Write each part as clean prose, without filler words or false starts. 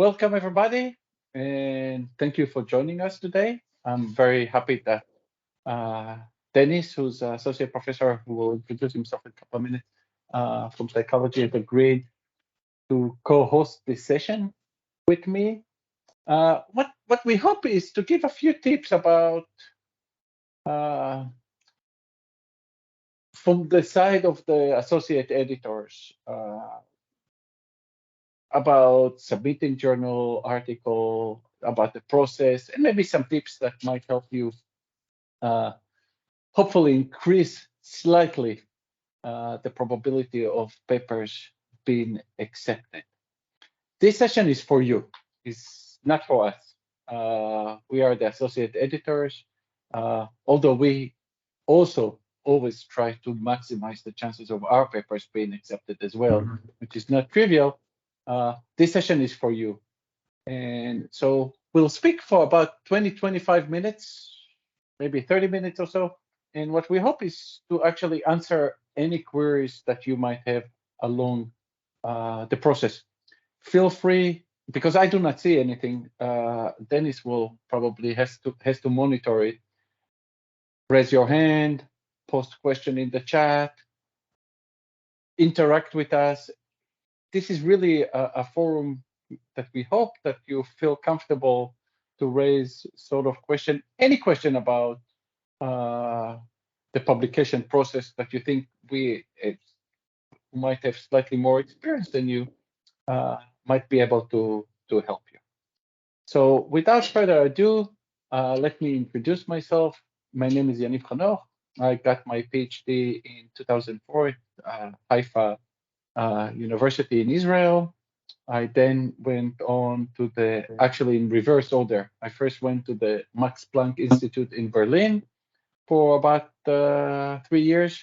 Welcome, everybody, and thank you for joining us today. I'm very happy that Denis, who's an associate professor who will introduce himself in a couple of minutes from psychology, has agreed to co-host this session with me. What we hope is to give a few tips about from the side of the associate editors about submitting journal article, about the process, and maybe some tips that might help you hopefully increase slightly the probability of papers being accepted. This session is for you. It's not for us. We are the associate editors, although we also always try to maximize the chances of our papers being accepted as well, which is not trivial. This session is for you. And so we'll speak for about 20-25 minutes, maybe 30 minutes or so. And what we hope is to actually answer any queries that you might have along the process. Feel free, because I do not see anything. Denis will probably has to monitor it. Raise your hand, post question in the chat, interact with us. This is really a forum that we hope that you feel comfortable to raise sort of question, any question about the publication process that you think we might have slightly more experience than you might be able to help you. So without further ado, let me introduce myself. My name is Yaniv Hanoch. I got my PhD in 2004 at Haifa University in Israel. I then went on to actually in reverse order. I first went to the Max Planck Institute in Berlin for about 3 years.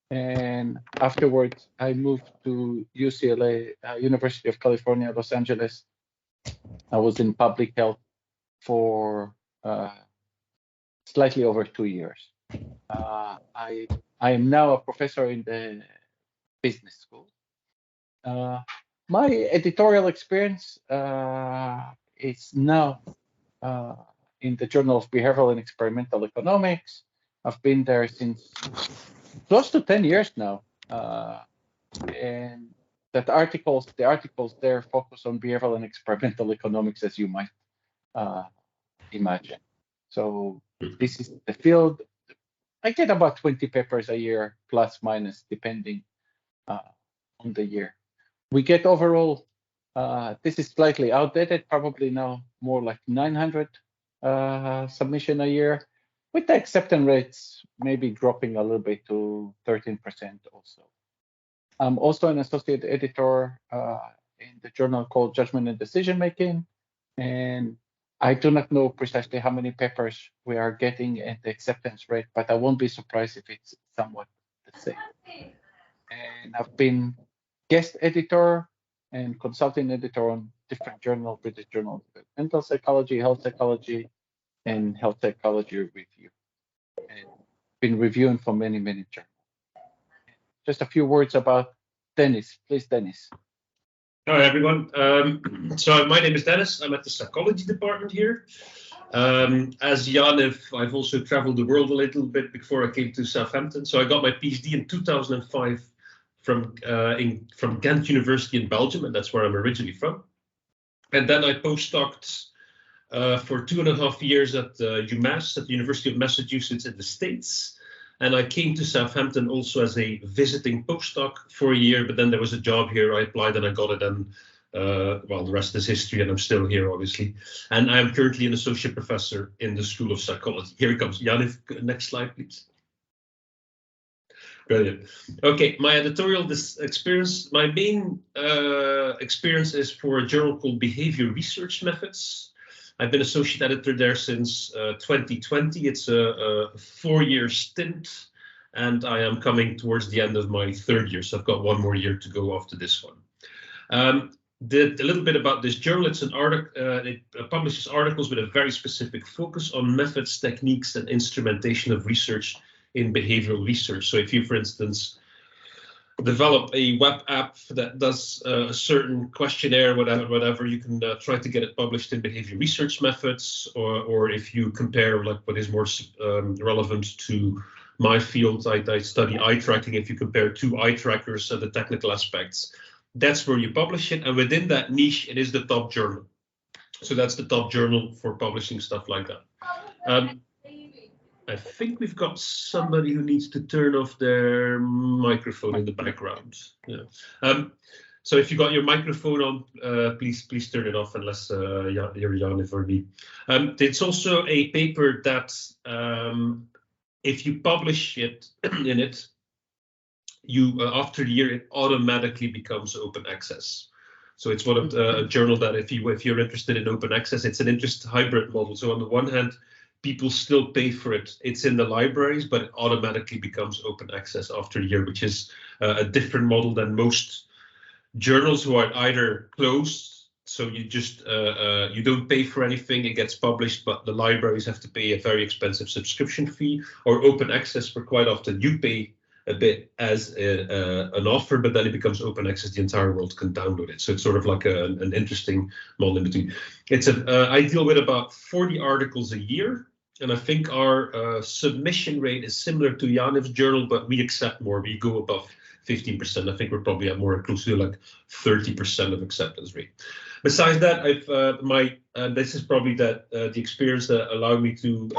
And afterwards, I moved to UCLA, University of California, Los Angeles. I was in public health for slightly over 2 years. I am now a professor in the business school. My editorial experience is now in the Journal of Behavioral and Experimental Economics. I've been there since close to 10 years now. And the articles there focus on behavioral and experimental economics, as you might imagine. So this is the field. I get about 20 papers a year, plus minus, depending on the year. We get overall, this is slightly outdated, probably now more like 900 submission a year, with the acceptance rates maybe dropping a little bit to 13% also. I'm also an associate editor in the journal called Judgment and Decision Making, and I do not know precisely how many papers we are getting at the acceptance rate, but I won't be surprised if it's somewhat the same. And I've been guest editor and consulting editor on different journals, British journals, mental psychology, health psychology, and health psychology review. And been reviewing for many, many journals. Just a few words about Denis. Please, Denis. Hi, everyone. So my name is Denis. I'm at the psychology department here. As Yaniv, I've also traveled the world a little bit before I came to Southampton. So I got my PhD in 2005 from Ghent University in Belgium, and that's where I'm originally from. And then I postdoced for 2.5 years at UMass, at the University of Massachusetts in the States. And I came to Southampton also as a visiting postdoc for a year, but then there was a job here. I applied and I got it, and well, the rest is history, and I'm still here, obviously. And I'm currently an associate professor in the School of Psychology. Here it comes. Yaniv, next slide, please. Brilliant. Okay, my editorial experience, my main experience is for a journal called Behavior Research Methods. I've been associate editor there since 2020. It's a 4-year stint, and I am coming towards the end of my 3rd year. So I've got 1 more year to go after this one. A little bit about this journal. It's an article. It publishes articles with a very specific focus on methods, techniques, and instrumentation of research in behavioral research. So if you, for instance, develop a web app that does a certain questionnaire, whatever, you can try to get it published in behavior research methods, or if you compare like what is more relevant to my field, I study eye tracking. If you compare two eye trackers and the technical aspects, that's where you publish it. And within that niche, it is the top journal. So that's the top journal for publishing stuff like that. I think we've got somebody who needs to turn off their microphone in the background. Yeah. So if you got your microphone on, please turn it off unless you're Yaniv or me. It's also a paper that if you publish it in it, you after a year it automatically becomes open access. So it's one of the journal that if you're interested in open access, it's an interest hybrid model. So on the one hand, people still pay for it. It's in the libraries, but it automatically becomes open access after a year, which is a different model than most journals who are either closed. So you just you don't pay for anything, it gets published, but the libraries have to pay a very expensive subscription fee, or open access, where quite often you pay a bit as an offer, but then it becomes open access. The entire world can download it. So it's sort of like an interesting model in between. It's I deal with about 40 articles a year, and I think our submission rate is similar to Yaniv's journal, but we accept more. We go above 15%. I think we're probably at more close to like 30% of acceptance rate. Besides that, this is probably the experience that allowed me to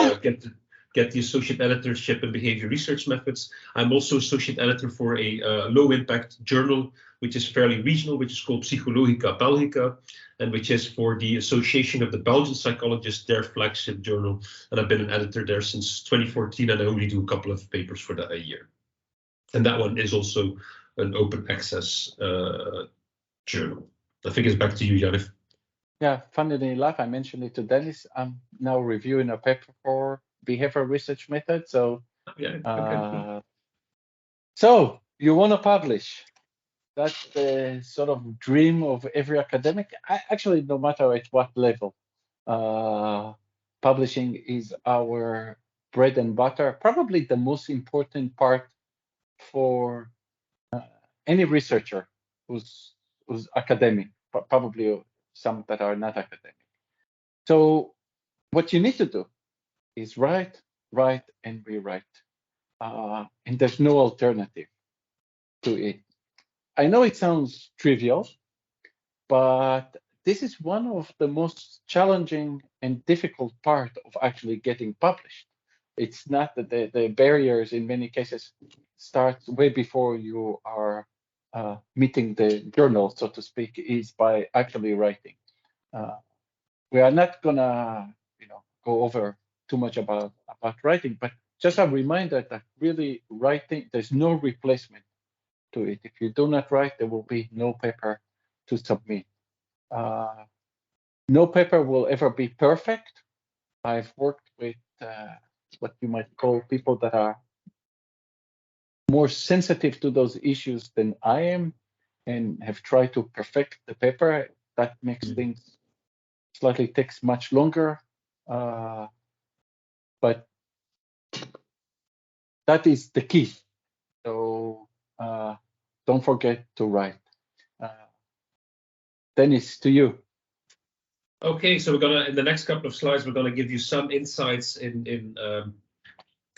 get the associate editorship in behavior research methods. I'm also associate editor for a low impact journal, which is fairly regional, which is called Psychologica Belgica, and which is for the Association of the Belgian Psychologists, their flagship journal. And I've been an editor there since 2014, and I only do a couple of papers for that a year. And that one is also an open access journal. I think it's back to you, Yaniv. Yeah, funnily enough, I mentioned it to Denis. I'm now reviewing a paper for behavior research method. So, so you want to publish? That's the sort of dream of every academic. Actually, no matter at what level, publishing is our bread and butter. Probably the most important part for any researcher who's academic. Probably some that are not academic. So what you need to do is write, and rewrite. And there's no alternative to it. I know it sounds trivial, but this is one of the most challenging and difficult part of actually getting published. It's not that the barriers in many cases start way before you are meeting the journal, so to speak, is by actually writing. We are not gonna, go over too much about writing, but just a reminder that really writing, there's no replacement to it. If you do not write, there will be no paper to submit. No paper will ever be perfect. I've worked with what you might call people that are more sensitive to those issues than I am, and have tried to perfect the paper. That makes things slightly takes much longer, but that is the key. So don't forget to write. Denis, to you. Okay, so we're gonna, in the next couple of slides, we're gonna give you some insights in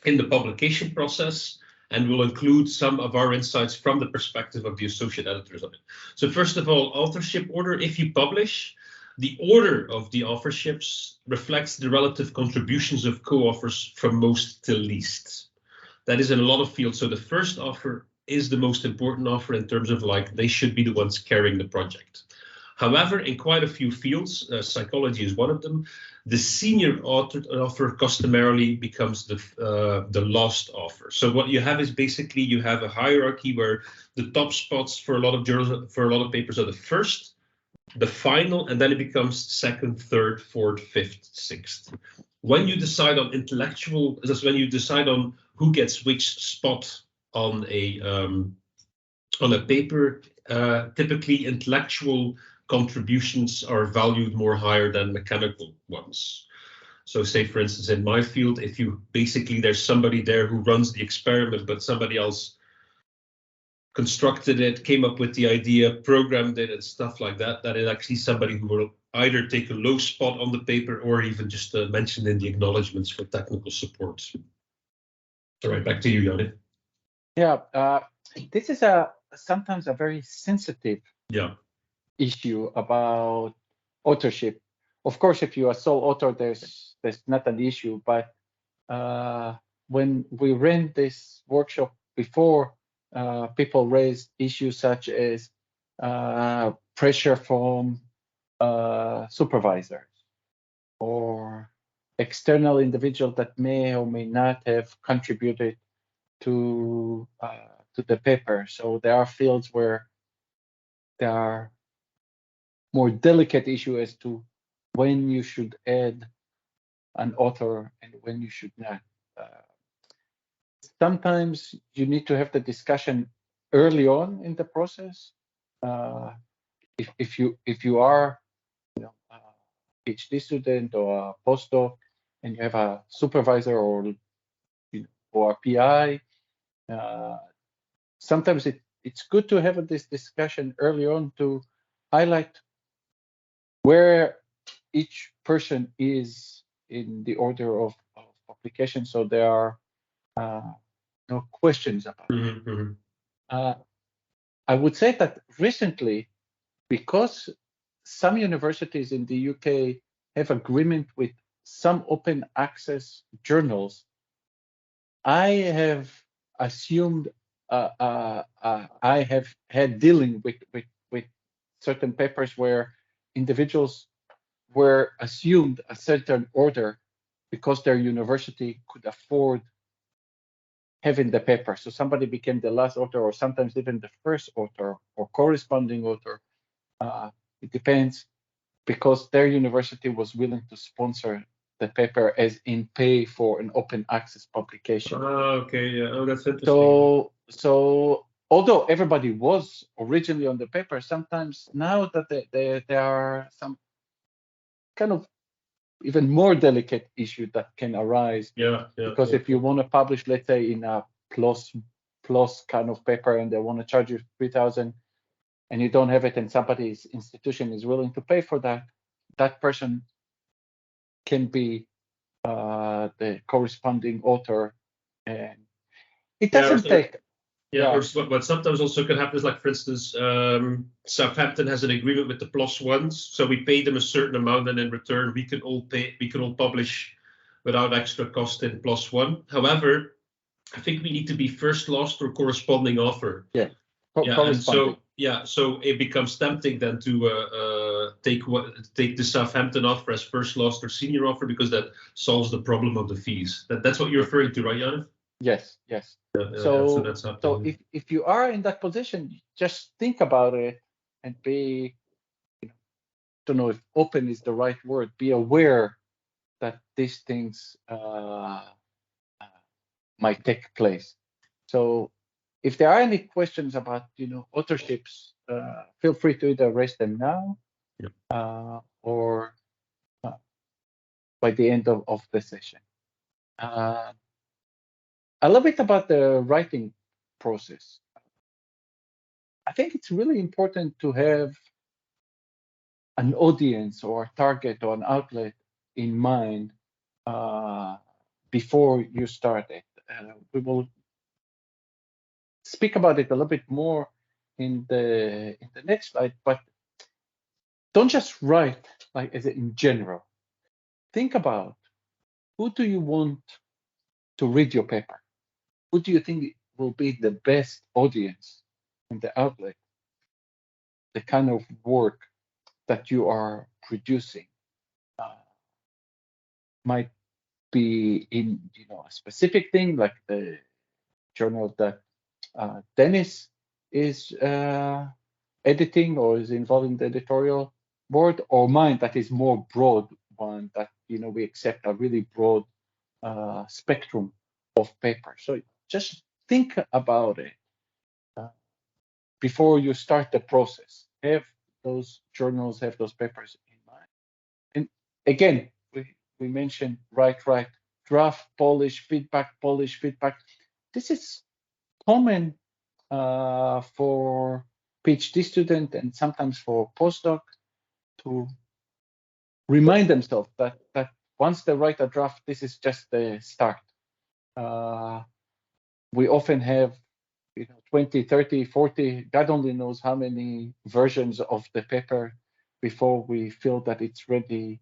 the publication process, and we'll include some of our insights from the perspective of the associate editors of it. So first of all, authorship order. If you publish, the order of the authorships reflects the relative contributions of co-authors from most to least. That is in a lot of fields. So the first author is the most important author in terms of like, they should be the ones carrying the project. However, in quite a few fields, psychology is one of them, the senior author customarily becomes the last author. So what you have is basically you have a hierarchy where the top spots for a lot of journals, for a lot of papers, are the first, the final, and then it becomes second, third, fourth, fifth, sixth. When you decide on intellectual, that's when you decide on who gets which spot on a paper. Typically, intellectual contributions are valued more higher than mechanical ones. So say, for instance, in my field, if you basically, there's somebody there who runs the experiment, but somebody else constructed it, came up with the idea, programmed it, and stuff like that, that it actually somebody who will either take a low spot on the paper or even just mention in the acknowledgements for technical support. All right, back to you, Yaniv. Yeah, this is sometimes a very sensitive issue about authorship. Of course, if you are sole author, there's not an issue. But when we ran this workshop before, people raised issues such as pressure from supervisors or external individuals that may or may not have contributed to the paper. So there are fields where there are more delicate issues as to when you should add an author and when you should not. Sometimes you need to have the discussion early on in the process. If you are a PhD student or a postdoc and you have a supervisor or a PI, sometimes it's good to have this discussion early on to highlight where each person is in the order of publication, so there are no questions about it. Mm-hmm. I would say that recently, because some universities in the UK have agreement with some open access journals, I have assumed I have had dealing with certain papers where individuals were assumed a certain order because their university could afford having the paper. So somebody became the last author or sometimes even the first author or corresponding author. It depends, because their university was willing to sponsor the paper as in pay for an open access publication. Okay, yeah. Oh, that's interesting. So although everybody was originally on the paper, sometimes now that there are some kind of even more delicate issue that can arise. Because if you want to publish, let's say, in a plus kind of paper and they want to charge you 3,000 and you don't have it and somebody's institution is willing to pay for that, that person can be the corresponding author, and it doesn't take. Or what sometimes also can happen is, like, for instance, Southampton has an agreement with the plus ones, so we pay them a certain amount, and in return we can all publish without extra cost in plus one. However, I think we need to be first, last, or corresponding author. So it becomes tempting then to take the Southampton offer as first, last, or senior offer, because that solves the problem of the fees. That's what you're referring to, right, Yaniv? Yes. So if you are in that position, just think about it and be, don't know if open is the right word, be aware that these things might take place. So if there are any questions about authorships, feel free to either raise them now or by the end of the session. A little bit about the writing process. I think it's really important to have an audience or a target or an outlet in mind before you start it. We will speak about it a little bit more in the next slide, but don't just write like as in general. Think about, who do you want to read your paper? Who do you think will be the best audience and the outlet, the kind of work that you are producing? Might be in a specific thing, like the journal that Denis is editing or is involved in the editorial board, or mine that is more broad one that we accept a really broad spectrum of paper. So just think about it before you start the process. Have those journals, have those papers in mind. And again, we mentioned write, draft, polish, feedback. This is common for PhD student and sometimes for postdoc to remind themselves that once they write a draft, this is just the start. We often have 20, 30, 40, God only knows how many versions of the paper before we feel that it's ready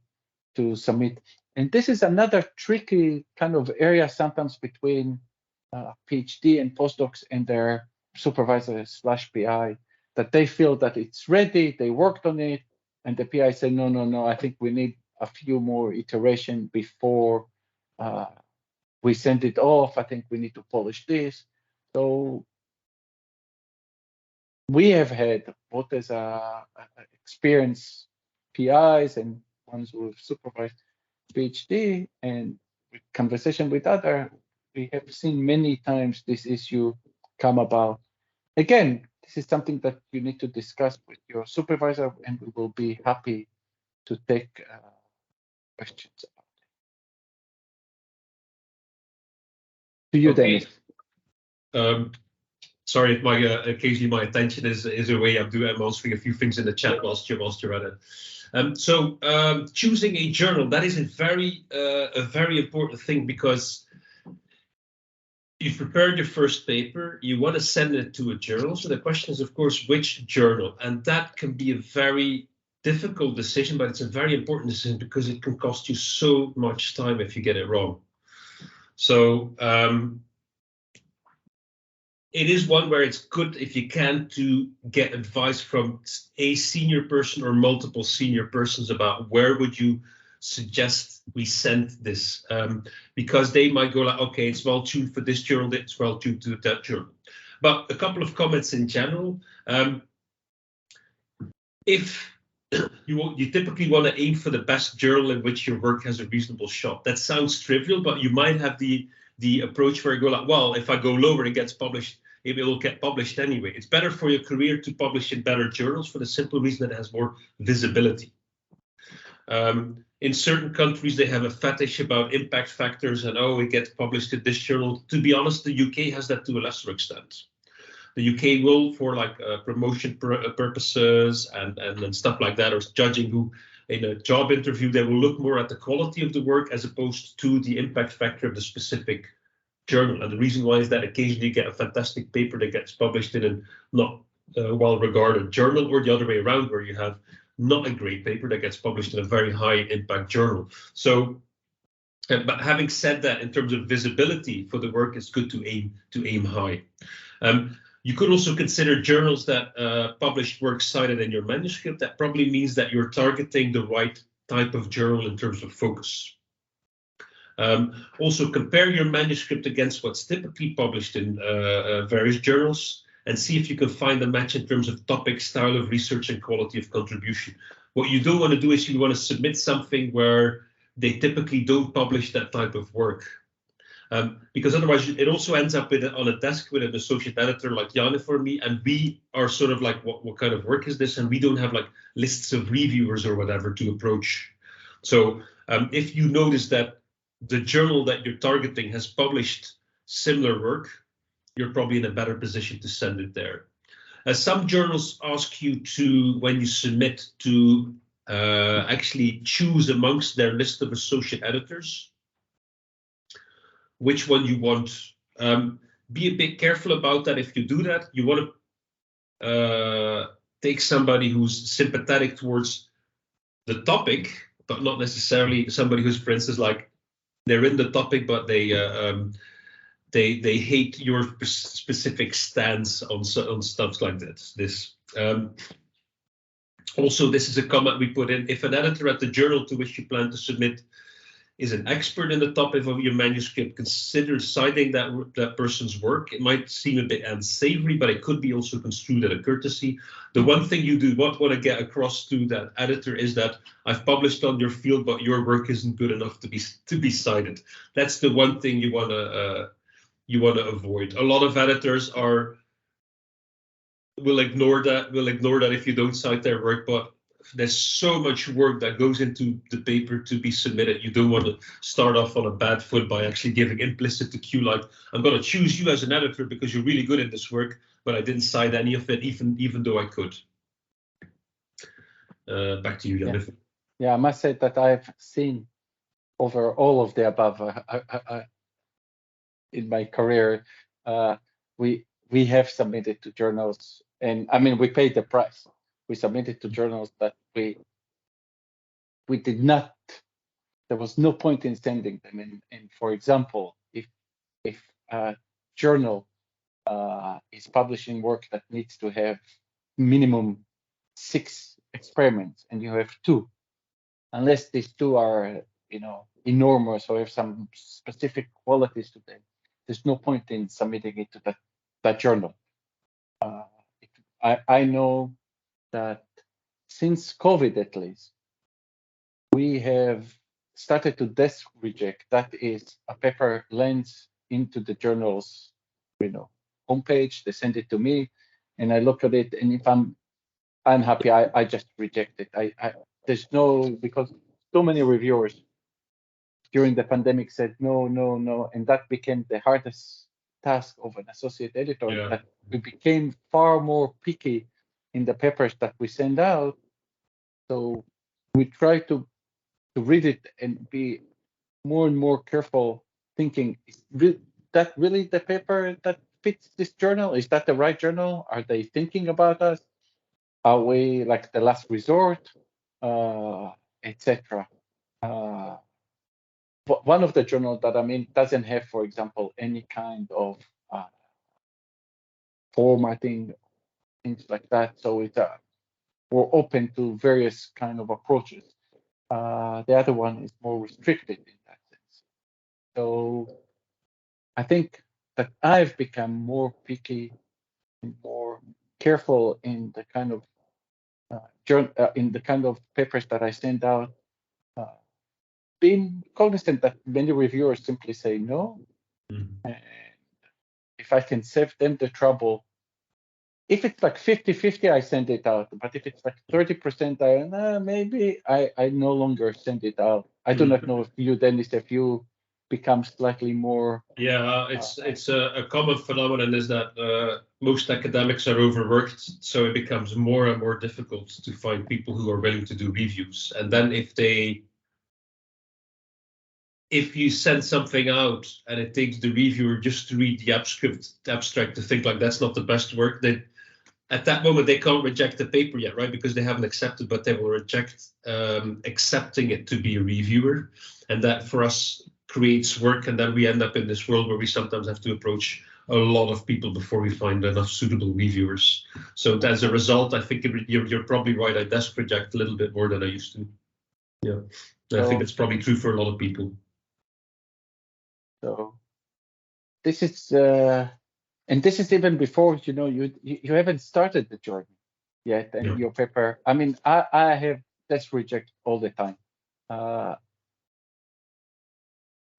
to submit. And this is another tricky kind of area sometimes between PhD and postdocs and their supervisor/PI, that they feel that it's ready, they worked on it, and the PI say, no, I think we need a few more iteration before we send it off. I think we need to polish this. So we have had both as experienced PIs and ones who have supervised PhD, and with conversation with other, we have seen many times this issue come about. Again, this is something that you need to discuss with your supervisor, and we will be happy to take questions about it. To you, Okay. Denis. Sorry if occasionally my attention is away. I'm answering a few things in the chat whilst you're at it. So choosing a journal, that is a very important thing, because you've prepared your first paper, you want to send it to a journal. So the question is, of course, which journal? And that can be a very difficult decision, but it's a very important decision because it can cost you so much time if you get it wrong. So it is one where it's good, if you can, to get advice from a senior person or multiple senior persons about where would you suggest we send this, because they might go like, okay, it's well tuned for this journal, it's well tuned to that journal. But a couple of comments in general. If you typically want to aim for the best journal in which your work has a reasonable shot. That sounds trivial, but you might have the approach where you go like, well, if I go lower, it gets published, it will get published anyway. It's better for your career to publish in better journals for the simple reason that it has more visibility. In certain countries, they have a fetish about impact factors and, oh, it gets published in this journal. To be honest, the UK has that to a lesser extent. The UK will, for like promotion purposes and stuff like that, or judging who in a job interview, they will look more at the quality of the work as opposed to the impact factor of the specific journal. And the reason why is that occasionally you get a fantastic paper that gets published in a not well-regarded journal, or the other way around, where you have not a great paper that gets published in a very high impact journal. So, but having said that, in terms of visibility for the work, it's good to aim high. You could also consider journals that publish work cited in your manuscript. That probably means that you're targeting the right type of journal in terms of focus. Also, compare your manuscript against what's typically published in various journals and see if you can find a match in terms of topic, style of research, and quality of contribution. What you don't want to do is you want to submit something where they typically don't publish that type of work. Because otherwise it also ends up on a desk with an associate editor like Yaniv or me, and we are sort of like, what kind of work is this? And we don't have like lists of reviewers or whatever to approach. So if you notice that the journal that you're targeting has published similar work, you're probably in a better position to send it there. Some journals ask you to, when you submit, to actually choose amongst their list of associate editors which one you want. Be a bit careful about that. If you do that, you want to take somebody who's sympathetic towards the topic, but not necessarily somebody who's, for instance, like they're in the topic, but they hate your specific stance on stuff like this. Also, this is a comment we put in. If an editor at the journal to which you plan to submit is an expert in the topic of your manuscript, consider citing that person's work. It might seem a bit unsavory, but it could be also construed as a courtesy. The one thing you do not want to get across to that editor is that I've published on your field, but your work isn't good enough to be cited. That's the one thing you want to avoid. A lot of editors will ignore that if you don't cite their work, but there's so much work that goes into the paper to be submitted. You don't want to start off on a bad foot by actually giving implicit to cue, like, I'm going to choose you as an editor because you're really good in this work, but I didn't cite any of it, even though I could. Back to you, Yaniv. Yeah, I must say that I've seen over all of the above in my career. We have submitted to journals, and I mean we paid the price. We submitted to journals that we did not. There was no point in sending them. And for example, if a journal is publishing work that needs to have minimum 6 experiments, and you have 2, unless these 2 are enormous or have some specific qualities to them, there's no point in submitting it to that journal. I know that since COVID, at least, we have started to desk reject. That is, a paper lands into the journal's homepage, they send it to me, and I look at it, and if I'm unhappy, I just reject it. There's no, because so many reviewers during the pandemic said no, and that became the hardest task of an associate editor. Yeah. That we became far more picky in the papers that we send out. So we try to read it and be more and more careful, thinking, is that really the paper that fits this journal? Is that the right journal? Are they thinking about us? Are we like the last resort, etc.? But one of the journals that I'm in doesn't have, for example, any kind of formatting, things like that. So we're open to various kind of approaches. The other one is more restricted in that sense. So I think that I've become more picky and more careful in the kind of in the kind of papers that I send out, being cognizant that many reviewers simply say no. And if I can save them the trouble, if it's like 50-50, I send it out. But if it's like 30%, maybe I no longer send it out. I do not know if you, Dennis, if you become slightly more. Yeah, it's a common phenomenon is that most academics are overworked, so it becomes more and more difficult to find people who are willing to do reviews. And then if you send something out and it takes the reviewer just to read the abstract to think like that's not the best work, then at that moment they can't reject the paper yet, right? Because they haven't accepted, but they will reject accepting it to be a reviewer. And that for us creates work, and then we end up in this world where we sometimes have to approach a lot of people before we find enough suitable reviewers. So as a result, I think you're probably right. I desk reject a little bit more than I used to. Yeah, I think it's probably true for a lot of people. So this is, and this is even before you haven't started the journey yet, and your paper. I mean, I have desk reject all the time.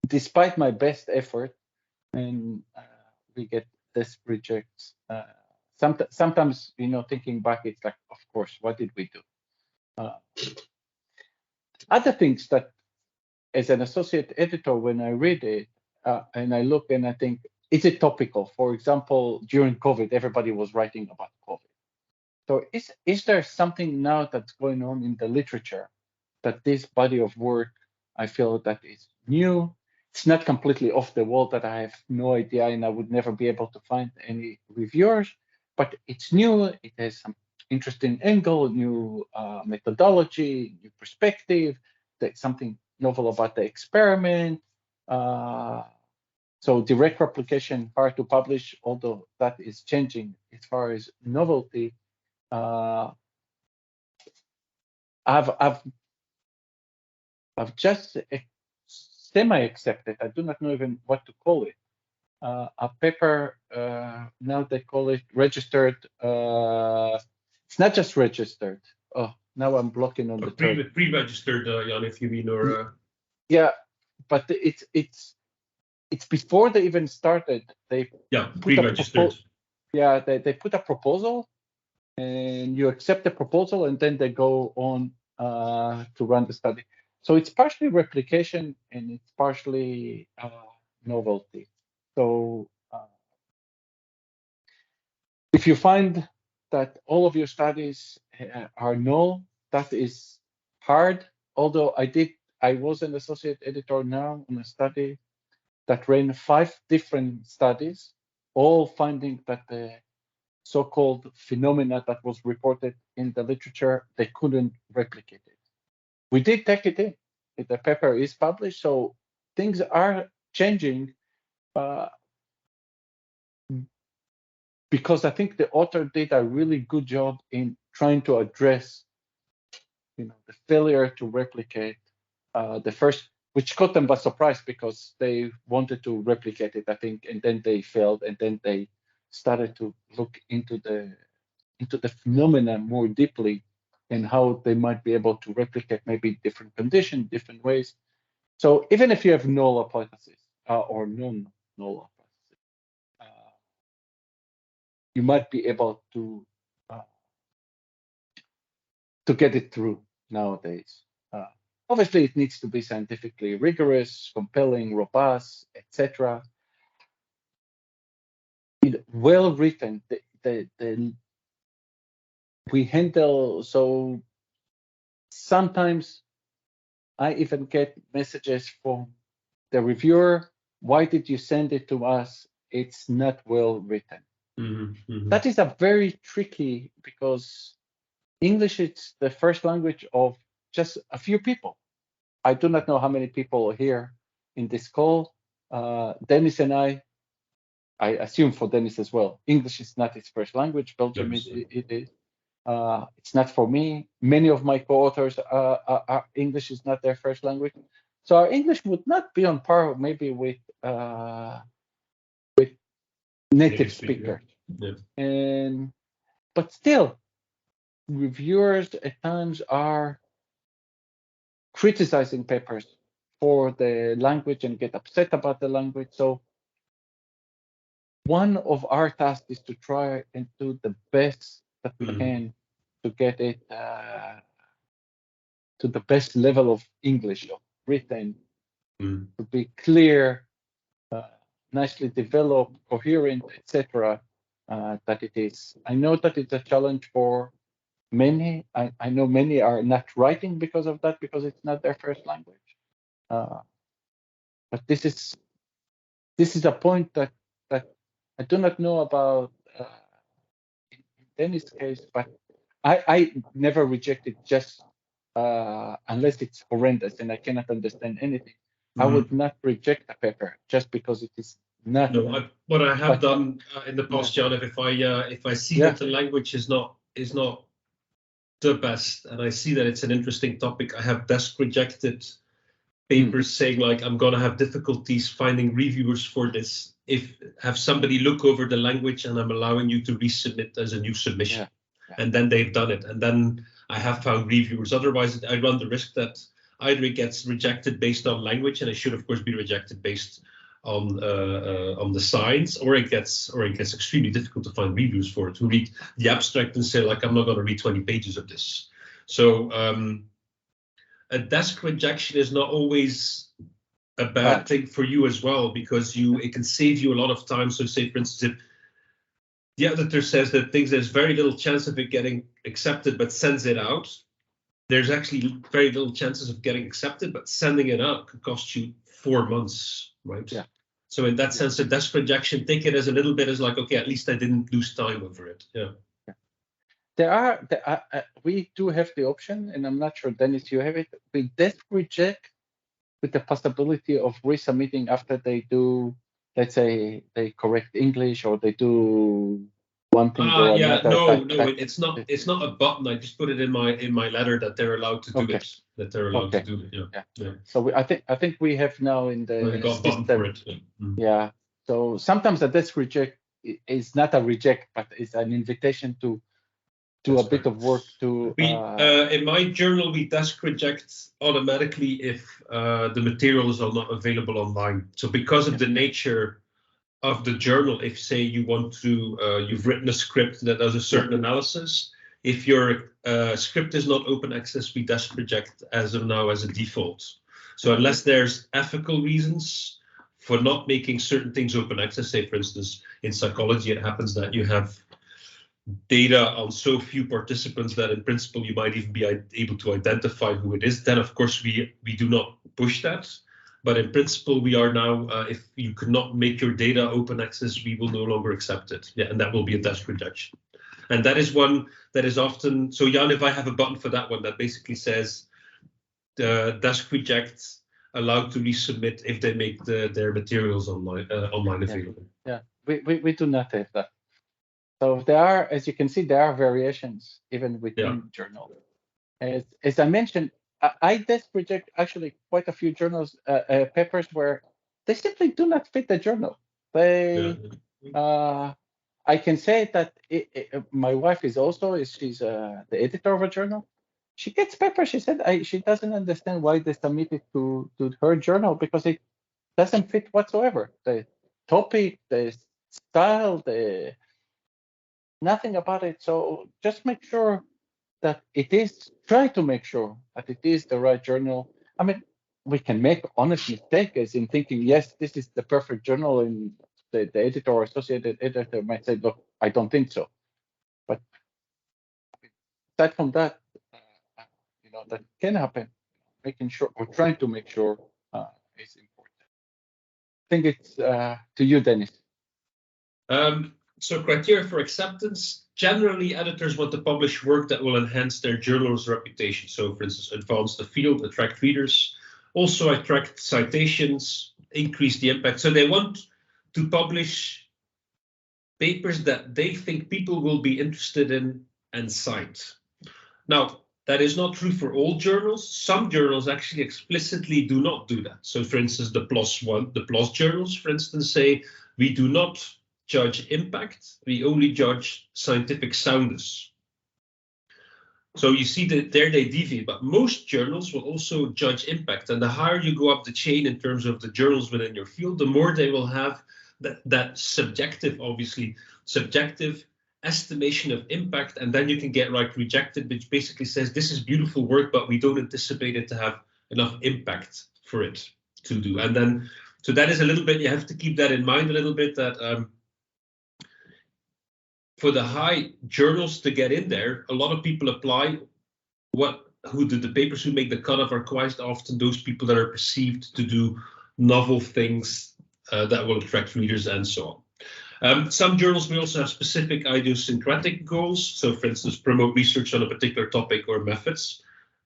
Despite my best effort, and we get desk rejects. Sometimes, thinking back, it's like, of course, what did we do? Other things that, as an associate editor, when I read it and I look and I think, is it topical? For example, during COVID, everybody was writing about COVID. So is there something now that's going on in the literature that this body of work, I feel that is new? It's not completely off the wall, that I have no idea and I would never be able to find any reviewers, but it's new. It has some interesting angle, new methodology, new perspective. That's something novel about the experiment. So direct replication, hard to publish, although that is changing as far as novelty. I've just semi-accepted. I do not know even what to call it. A paper, now they call it registered. It's not just registered. Oh, now I'm blocking on the term. Pre-registered, Jan, if you mean, or yeah, but it's before they even started. They pre-registered. They put a proposal, and you accept the proposal, and then they go on to run the study. So it's partially replication and it's partially novelty. So If you find that all of your studies are null, that is hard. Although I was an associate editor now on a study that ran 5 different studies, all finding that the so-called phenomena that was reported in the literature, they couldn't replicate it. We did take it in. The paper is published, so things are changing. Because I think the author did a really good job in trying to address, the failure to replicate the first, which caught them by surprise because they wanted to replicate it, I think, and then they failed, and then they started to look into the phenomena more deeply and how they might be able to replicate maybe different conditions, different ways. So even if you have null hypothesis or non-null hypothesis, you might be able to get it through nowadays. Obviously, it needs to be scientifically rigorous, compelling, robust, etc. Well written. We handle, so sometimes I even get messages from the reviewer. Why did you send it to us? It's not well written. That is a very tricky, because English is the first language of just a few people. I do not know how many people here in this call. Denis and I assume for Denis as well, English is not his first language. Belgium it is. It's not for me. Many of my co-authors, English is not their first language. So our English would not be on par maybe with native speakers. Yeah. But still, reviewers at times are criticizing papers for the language and get upset about the language. So one of our tasks is to try and do the best that we can to get it to the best level of English, of written, to be clear, nicely developed, coherent, etc. That it is. I know that it's a challenge for many. I know many are not writing because of that, because it's not their first language. But this is a point that I do not know about in Denis' case, but I never reject it just unless it's horrendous and I cannot understand anything. I would not reject a paper just because it is not. No, what I have done in the past, John, if I see that the language is not the best, and I see that it's an interesting topic, I have desk rejected papers saying like, I'm gonna have difficulties finding reviewers for this. Have somebody look over the language, and I'm allowing you to resubmit as a new submission. And then they've done it, and then I have found reviewers. Otherwise, I run the risk that either it gets rejected based on language, and it should of course be rejected based on the science, or it gets extremely difficult to find reviews for it, who read the abstract and say like, I'm not going to read 20 pages of this. So a desk rejection is not always a bad thing for you as well, because it can save you a lot of time. So say, for instance, if the editor says that there's very little chance of it getting accepted, but sends it out, there's actually very little chances of getting accepted, but sending it out could cost you 4 months, right? Yeah. So in that sense, a desk rejection, take it as a little bit as like, okay, at least I didn't lose time over it. Yeah. We do have the option, and I'm not sure, Denis, you have it. We desk reject with the possibility of resubmitting after they do, let's say, they correct English or they do one thing or another. No, it's not a button. I just put it in my letter that they're allowed to do it. That they're allowed to do it. Yeah. So I think we have now in the system for it. Yeah. So sometimes a desk reject is not a reject, but it's an invitation to do a bit of work to. In my journal, we desk reject automatically if the materials are not available online. So because of the nature of the journal, if say you want to, you've written a script that does a certain analysis, if your script is not open access, we desk reject as of now as a default. So unless there's ethical reasons for not making certain things open access, say for instance in psychology, it happens that you have data on so few participants that in principle you might even be able to identify who it is, then of course we do not push that. But in principle, we are now, if you cannot make your data open access, we will no longer accept it. Yeah, and that will be a desk rejection. And that is one that is often, so Jan, if I have a button for that one that basically says desk rejects allowed to resubmit if they make their materials online available. Yeah, we do not have that. So there are, as you can see, there are variations even within journals. As I mentioned, I desk reject actually quite a few journals, papers where they simply do not fit the journal. They, I can say that my wife is also, she's the editor of a journal. She gets papers. She said she doesn't understand why they submit it to her journal because it doesn't fit whatsoever. The topic, the style, the nothing about it. So just make sure that it is, try to make sure that it is the right journal. I mean, we can make honest mistakes in thinking, yes, this is the perfect journal, and the editor or associated editor might say, look, I don't think so. But aside from that, that can happen. Making sure, or trying to make sure is important. I think it's to you, Denis. So criteria for acceptance, generally editors want to publish work that will enhance their journal's reputation. So for instance, advance the field, attract readers, also attract citations, increase the impact. So they want to publish papers that they think people will be interested in and cite. Now, that is not true for all journals. Some journals actually explicitly do not do that. So for instance, the PLOS journals, for instance, say we do not judge impact, we only judge scientific soundness. So you see that there they deviate, but most journals will also judge impact. And the higher you go up the chain in terms of the journals within your field, the more they will have that subjective estimation of impact. And then you can get rejected, which basically says this is beautiful work, but we don't anticipate it to have enough impact for it to do. And then, so that is a little bit, you have to keep that in mind a little bit, that for the high journals to get in there, a lot of people apply. The papers who make the cutoff are quite often those people that are perceived to do novel things that will attract readers and so on. Some journals may also have specific idiosyncratic goals. So for instance, promote research on a particular topic or methods.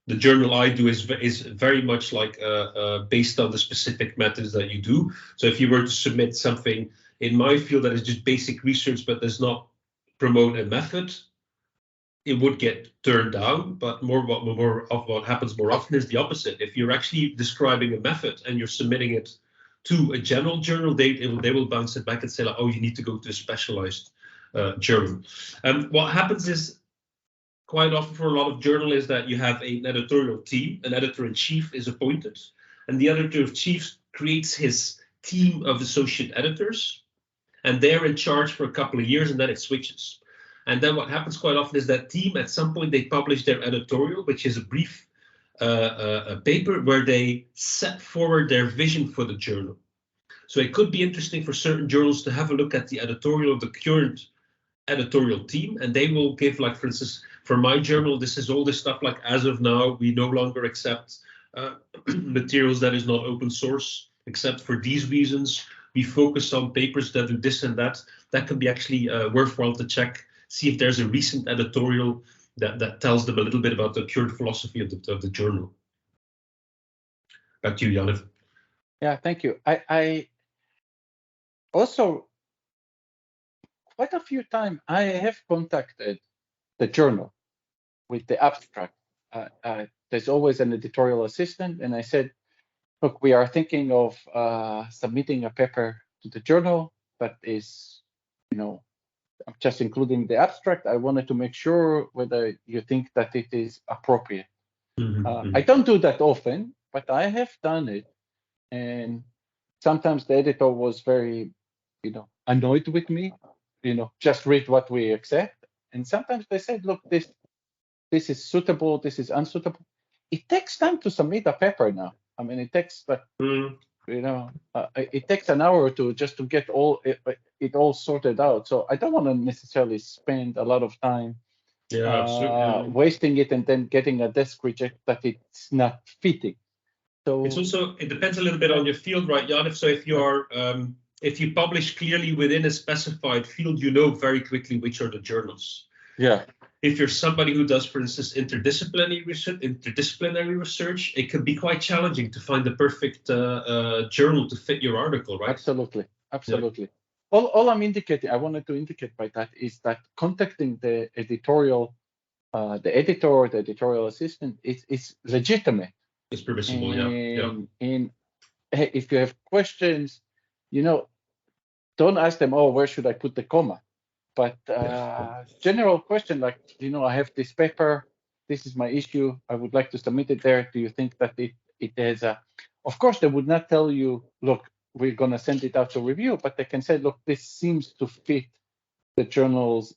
The journal I do is very much like based on the specific methods that you do. So if you were to submit something in my field that is just basic research but does not promote a method, it would get turned down. But what happens more often is the opposite. If you're actually describing a method and you're submitting it to a general journal, they will bounce it back and say, like, oh, you need to go to a specialized journal. What happens is quite often for a lot of journal is that you have an editorial team. An editor-in-chief is appointed, and the editor-in-chief creates his team of associate editors, and they're in charge for a couple of years, and then it switches. And then what happens quite often is that team, at some point, they publish their editorial, which is a brief a paper where they set forward their vision for the journal. So it could be interesting for certain journals to have a look at the editorial of the current editorial team, and they will give, like, for instance, for my journal, this is all this stuff, like, as of now, we no longer accept materials that is not open source, except for these reasons. We focus on papers that do this and that. That can be actually worthwhile to check, see if there's a recent editorial that tells them a little bit about the current philosophy of the journal. Back to you, Yaniv. Yeah, thank you. I also, quite a few times, I have contacted the journal with the abstract. There's always an editorial assistant, and I said, look, we are thinking of submitting a paper to the journal that is, I'm just including the abstract. I wanted to make sure whether you think that it is appropriate. I don't do that often, but I have done it. And sometimes the editor was very, annoyed with me, just read what we accept. And sometimes they said, look, this is suitable, this is unsuitable. It takes time to submit a paper now. I mean, it takes It takes an hour or two just to get it all sorted out. So I don't want to necessarily spend a lot of time Yeah, absolutely. wasting it and then getting a desk reject that it's not fitting. So It depends a little bit on your field, right, Yaniv? So if you publish clearly within a specified field, you know very quickly which are the journals. yeah. If you're somebody who does, for instance, interdisciplinary research, it can be quite challenging to find the perfect journal to fit your article, right? Absolutely. All I wanted to indicate by that is that contacting the editorial, the editor or the editorial assistant is legitimate. It's permissible, And hey, if you have questions, don't ask them, oh, where should I put the comma? But general question like, I have this paper, this is my issue, I would like to submit it there. Do you think that it has a, of course, they would not tell you, look, we're going to send it out to review, but they can say, look, this seems to fit the journal's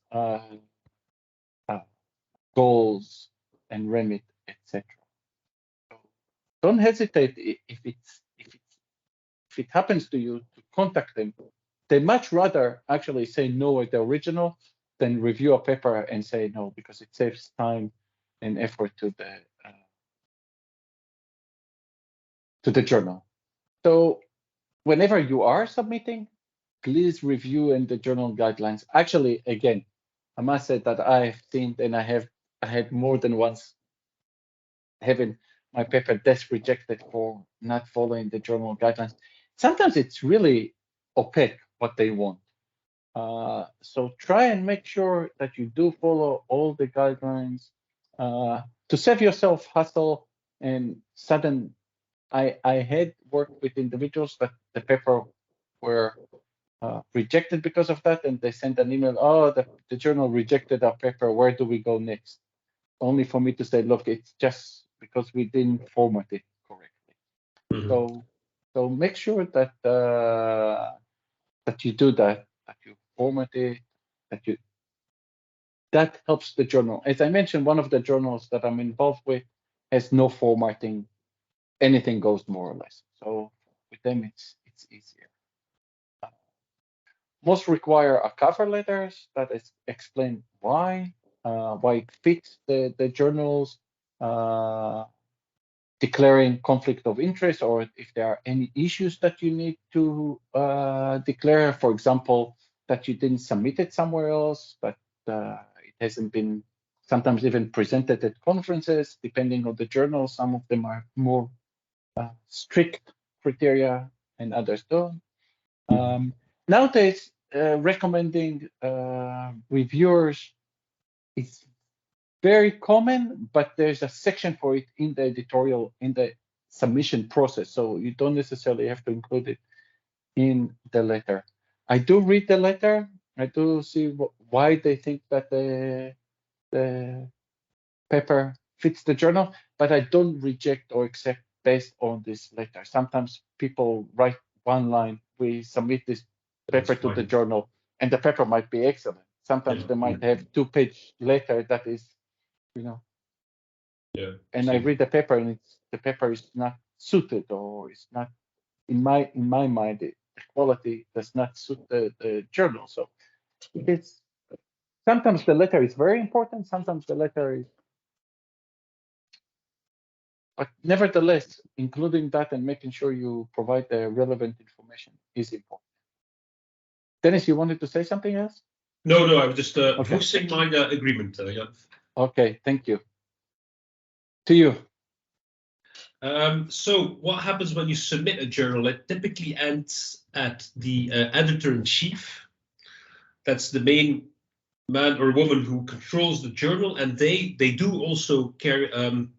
goals and remit, etc. So don't hesitate if it happens to you to contact them. They much rather actually say no at the original than review a paper and say no, because it saves time and effort to the journal. So whenever you are submitting, please review in the journal guidelines. Actually, again, I must say that I've seen and I had more than once having my paper desk rejected for not following the journal guidelines. Sometimes it's really opaque what they want. So try and make sure that you do follow all the guidelines to save yourself hassle and sudden. I had worked with individuals that the paper were rejected because of that, and they sent an email. Oh, the journal rejected our paper. Where do we go next? Only for me to say, look, it's just because we didn't format it correctly. Mm-hmm. So make sure that that you do that you format it, that helps the journal. As I mentioned, one of the journals that I'm involved with has no formatting. Anything goes more or less. So with them, it's easier. Most require a cover letters that is explain why it fits the journals, declaring conflict of interest, or if there are any issues that you need to declare. For example, that you didn't submit it somewhere else, but it hasn't been sometimes even presented at conferences, depending on the journal. Some of them are more strict criteria and others don't. Nowadays, recommending reviewers is very common, but there's a section for it in the editorial, in the submission process. So you don't necessarily have to include it in the letter. I do read the letter. I do see why they think that the paper fits the journal, but I don't reject or accept based on this letter. Sometimes people write one line, we submit this paper to the journal, and the paper might be excellent. Sometimes they might have 2-page letter that is, and I read the paper and the paper is not suited, or it's not, in my mind, the quality does not suit the journal. So it's sometimes the letter is very important, sometimes the letter is, but nevertheless, including that and making sure you provide the relevant information is important. Dennis, you wanted to say something else? No, I was just voicing my agreement. Okay, thank you. To you. So what happens when you submit a journal? It typically ends at the editor-in-chief. That's the main man or woman who controls the journal, and they do also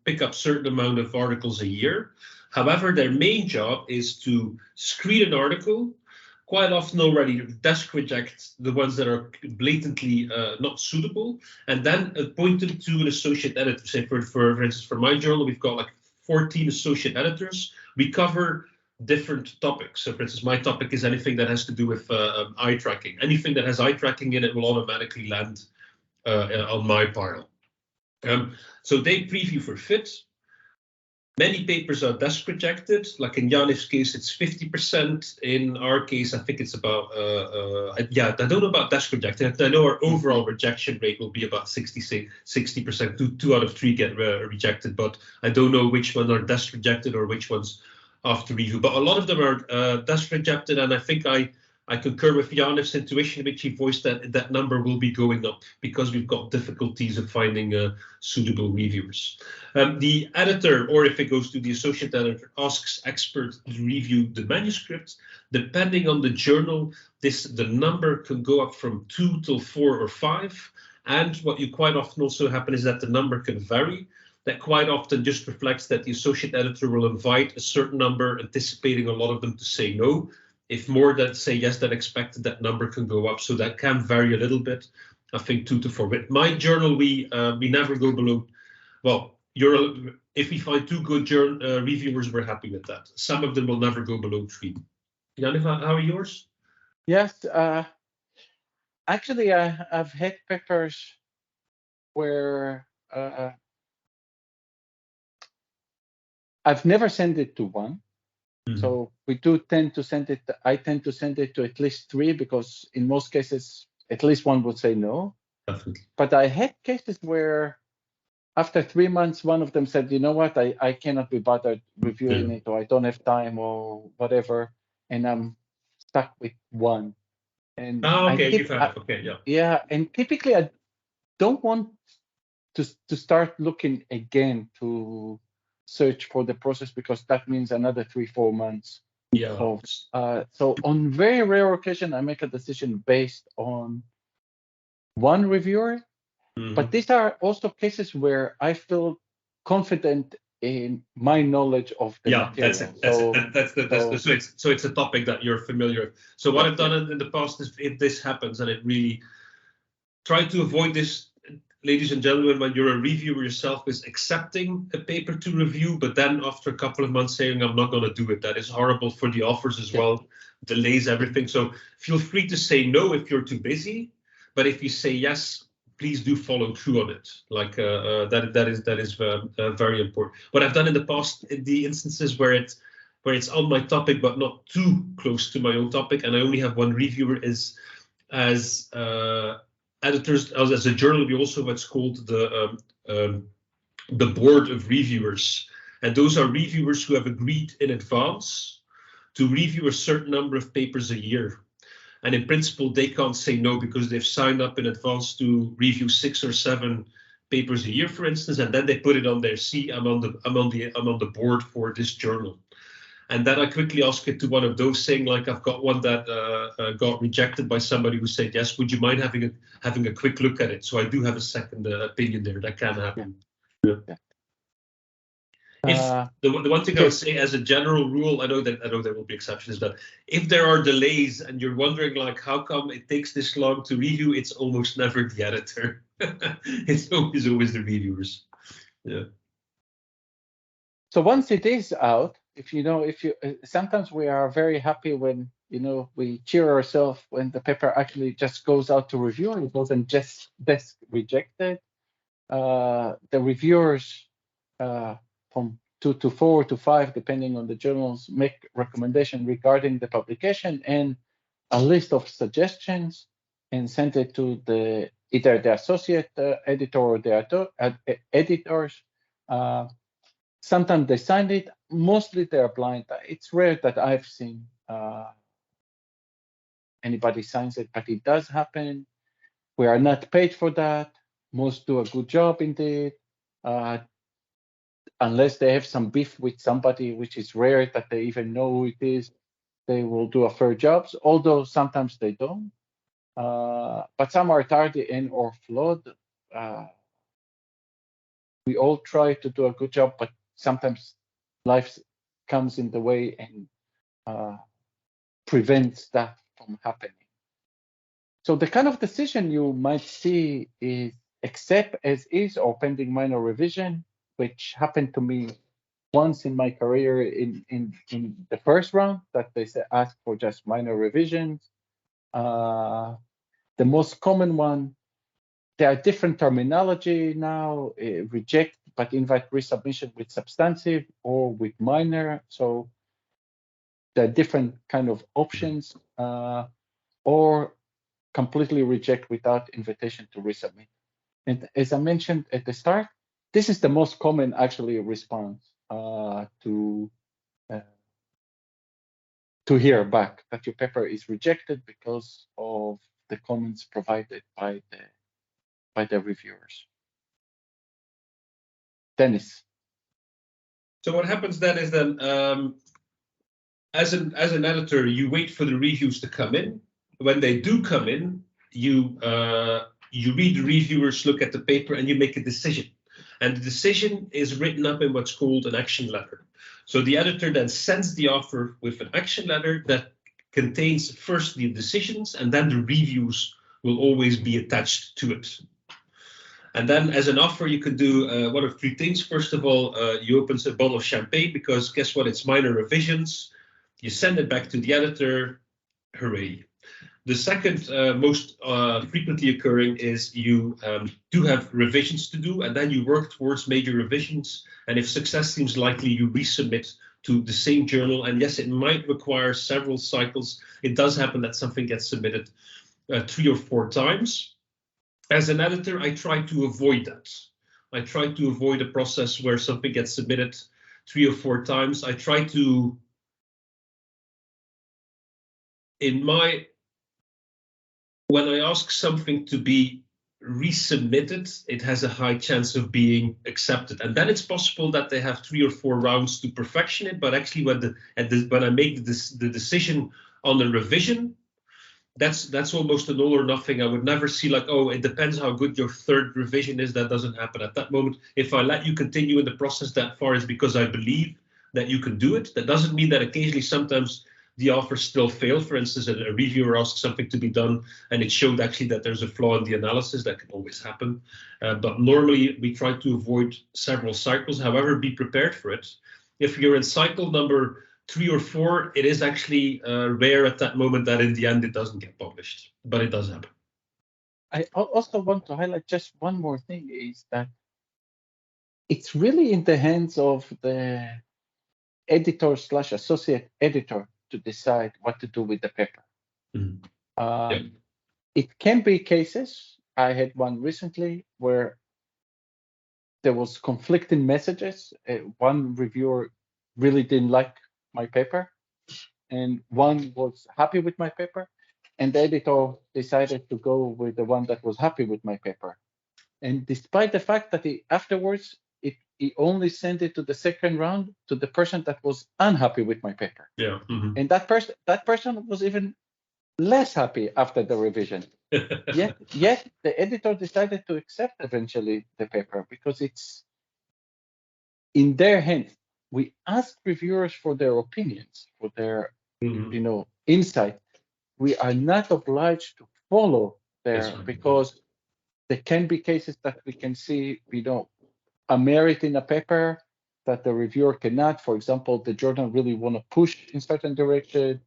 pick up certain amount of articles a year. However, their main job is to screen an article, quite often already desk reject the ones that are blatantly not suitable, and then appoint them to an associate editor. Say for instance, for my journal, we've got like 14 associate editors. We cover different topics. So for instance, my topic is anything that has to do with eye tracking. Anything that has eye tracking in it will automatically land on my pile. So they preview for fit. Many papers are desk rejected. Like in Yaniv's case, it's 50%. In our case, I think it's about, I don't know about desk rejected. I know our overall rejection rate will be about 60%. Two out of three get rejected, but I don't know which ones are desk rejected or which ones after review. But a lot of them are desk rejected, and I think I concur with Yaniv's intuition, which he voiced that number will be going up because we've got difficulties of finding suitable reviewers. The editor, or if it goes to the associate editor, asks expert to review the manuscript. Depending on the journal, the number can go up from 2 till 4 or 5. And what you quite often also happen is that the number can vary. That quite often just reflects that the associate editor will invite a certain number, anticipating a lot of them to say no. If more that say yes than expected, that number can go up. So that can vary a little bit. I think 2 to 4. With my journal, we never go below. Well, if we find 2 good reviewers, we're happy with that. Some of them will never go below 3. Yaniv, how are yours? Yes, actually, I've had papers where I've never sent it to one. So we do tend to send it. I tend to send it to at least 3 because in most cases, at least one would say no. Definitely. But I had cases where after 3 months, one of them said, you know what, I cannot be bothered reviewing it, or I don't have time or whatever. And I'm stuck with one. And yeah. And typically I don't want to start looking again to search for the process because that means another 3-4 months. Yeah. So on very rare occasion, I make a decision based on one reviewer. But these are also cases where I feel confident in my knowledge of the material. So it's a topic that you're familiar with. So what I've done in the past is, if this happens, and it really try to avoid this, ladies and gentlemen, when you're a reviewer yourself, is accepting a paper to review, but then after a couple of months saying, I'm not going to do it. That is horrible for the authors as well, delays everything. So feel free to say no if you're too busy. But if you say yes, please do follow through on it. Like that is very important. What I've done in the past, in the instances where it's on my topic but not too close to my own topic, and I only have one reviewer, is as editors, as a journal, we also have what's called the board of reviewers, and those are reviewers who have agreed in advance to review a certain number of papers a year. And in principle, they can't say no because they've signed up in advance to review 6 or 7 papers a year, for instance, and then they put it on their C. I'm on the board for this journal. And then I quickly ask it to one of those, saying, like, I've got one that got rejected by somebody who said yes. Would you mind having a quick look at it? So I do have a second opinion there. That can happen. Yeah. If the one thing I would say as a general rule, I know there will be exceptions, but if there are delays and you're wondering, like, how come it takes this long to review, it's almost never the editor. It's always the reviewers. Yeah. So once it is out, sometimes we are very happy when we cheer ourselves when the paper actually just goes out to review and it wasn't just desk rejected. The reviewers from 2 to 4 to 5, depending on the journals, make recommendation regarding the publication and a list of suggestions and send it to either the associate editor or the editors. Sometimes they sign it. Mostly they are blind. It's rare that I've seen anybody signs it, but it does happen. We are not paid for that. Most do a good job indeed. Unless they have some beef with somebody, which is rare that they even know who it is, they will do a fair job, although sometimes they don't. But some are tardy and or flawed. We all try to do a good job, but sometimes life comes in the way and prevents that from happening. So the kind of decision you might see is accept as is or pending minor revision, which happened to me once in my career in the first round, that they ask for just minor revisions. The most common one, there are different terminology now, reject but invite resubmission with substantive or with minor. So there are different kind of options, or completely reject without invitation to resubmit. And as I mentioned at the start, this is the most common actually response to hear back that your paper is rejected because of the comments provided by the reviewers. Dennis. So what happens then is as an editor, you wait for the reviews to come in. When they do come in, you read the reviewers, look at the paper, and you make a decision. And the decision is written up in what's called an action letter. So the editor then sends the offer with an action letter that contains first the decisions, and then the reviews will always be attached to it. And then as an offer, you can do one of three things. First of all, you open a bottle of champagne because guess what? It's minor revisions. You send it back to the editor. Hooray. The second most frequently occurring is you do have revisions to do, and then you work towards major revisions. And if success seems likely, you resubmit to the same journal. And yes, it might require several cycles. It does happen that something gets submitted 3 or 4 times. As an editor, I try to avoid that. I try to avoid a process where something gets submitted 3 or 4 times. I try to, when I ask something to be resubmitted, it has a high chance of being accepted. And then it's possible that they have 3 or 4 rounds to perfection it. But actually, when I make the decision on the revision, that's almost an all or nothing. I would never see like, oh, it depends how good your third revision is. That doesn't happen at that moment. If I let you continue in the process that far, it's because I believe that you can do it. That doesn't mean that occasionally sometimes the offers still fail. For instance, a reviewer asks something to be done and it showed actually that there's a flaw in the analysis. That can always happen. But normally we try to avoid several cycles. However, be prepared for it. If you're in cycle number 3 or 4, it is actually rare at that moment that in the end it doesn't get published, but it does happen. I also want to highlight just one more thing, is that it's really in the hands of the editor / associate editor to decide what to do with the paper. Mm-hmm. It can be cases, I had one recently where there was conflicting messages. One reviewer really didn't like my paper, and one was happy with my paper, and the editor decided to go with the one that was happy with my paper. And despite the fact that afterwards he only sent it to the second round to the person that was unhappy with my paper. Yeah. Mm-hmm. And that person was even less happy after the revision. Yet the editor decided to accept eventually the paper because it's in their hands. We ask reviewers for their opinions, for their insight. We are not obliged to follow there because there can be cases that we can see, a merit in a paper that the reviewer cannot. For example, the journal really want to push in certain direction,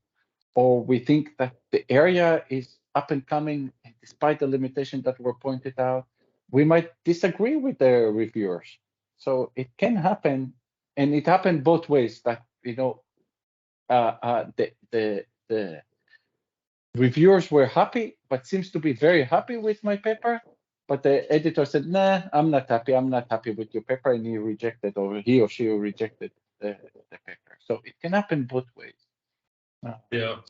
or we think that the area is up and coming, and despite the limitation that were pointed out, we might disagree with the reviewers. So it can happen, and it happened both ways. That the reviewers were happy, but seems to be very happy with my paper. But the editor said, "Nah, I'm not happy. I'm not happy with your paper," and he or she rejected the paper. So it can happen both ways.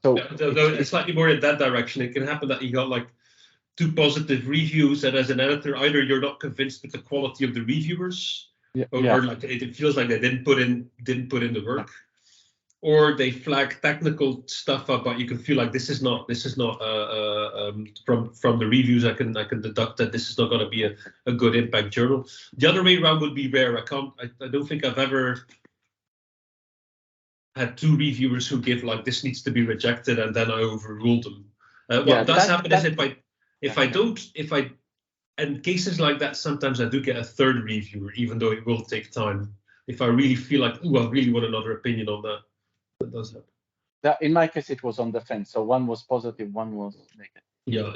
So it's slightly more in that direction. It can happen that you got like 2 positive reviews, and as an editor, either you're not convinced with the quality of the reviewers, or like it feels like they didn't put in the work, or they flag technical stuff up, but you can feel like this is not from the reviews. I can deduct that this is not going to be a good impact journal. The other way around would be rare. I don't think I've ever had 2 reviewers who give like this needs to be rejected and then I overruled them. What does happen is if I in cases like that, sometimes I do get a 3rd reviewer, even though it will take time. If I really feel like, I really want another opinion on that. That does happen. In my case, it was on the fence. So one was positive, one was negative. Yeah.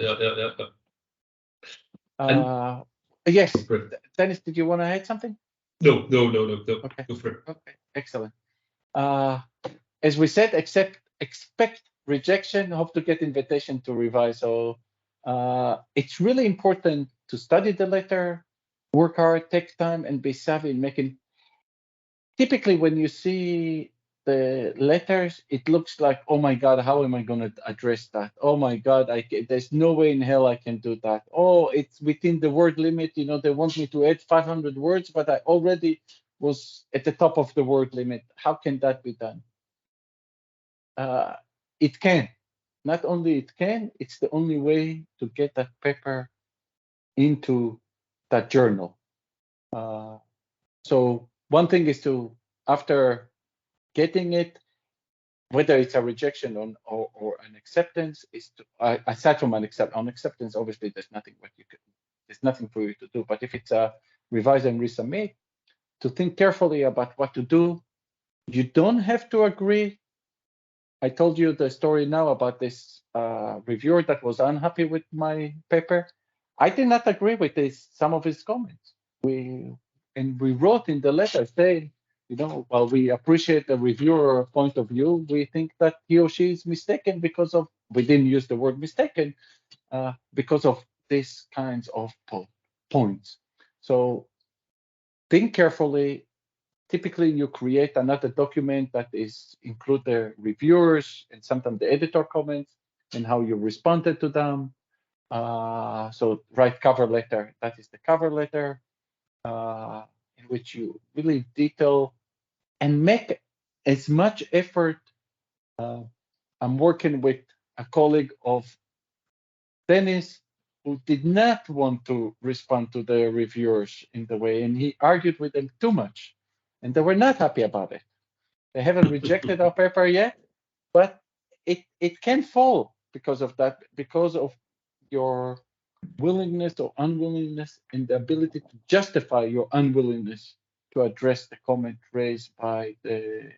Yes. Dennis, did you want to add something? No. Okay. Go for it. Okay. Excellent. As we said, expect rejection, hope to get invitation to revise. So it's really important to study the letter, work hard, take time, and be savvy in making. Typically, when you see the letters, it looks like, oh my God, how am I going to address that? Oh my God, there's no way in hell I can do that. Oh, it's within the word limit. You know, they want me to add 500 words, but I already was at the top of the word limit. How can that be done? It can. Not only it can, it's the only way to get that paper into that journal. So one thing is to, after getting it, whether it's a rejection or an acceptance, is to, aside from on acceptance, obviously there's nothing for you to do. But if it's a revise and resubmit, to think carefully about what to do. You don't have to agree. I told you the story now about this reviewer that was unhappy with my paper. I did not agree with some of his comments. We wrote in the letter saying, while we appreciate the reviewer point of view, we think that he or she is mistaken because of, we didn't use the word mistaken, because of these kinds of points. So think carefully. Typically, you create another document that include the reviewers and sometimes the editor comments and how you responded to them. So write cover letter. That is the cover letter in which you really detail and make as much effort. I'm working with a colleague of Denis who did not want to respond to the reviewers in the way, and he argued with them too much, and they were not happy about it. They haven't rejected our paper yet, but it can fall because of that, because of your willingness or unwillingness and the ability to justify your unwillingness to address the comment raised by the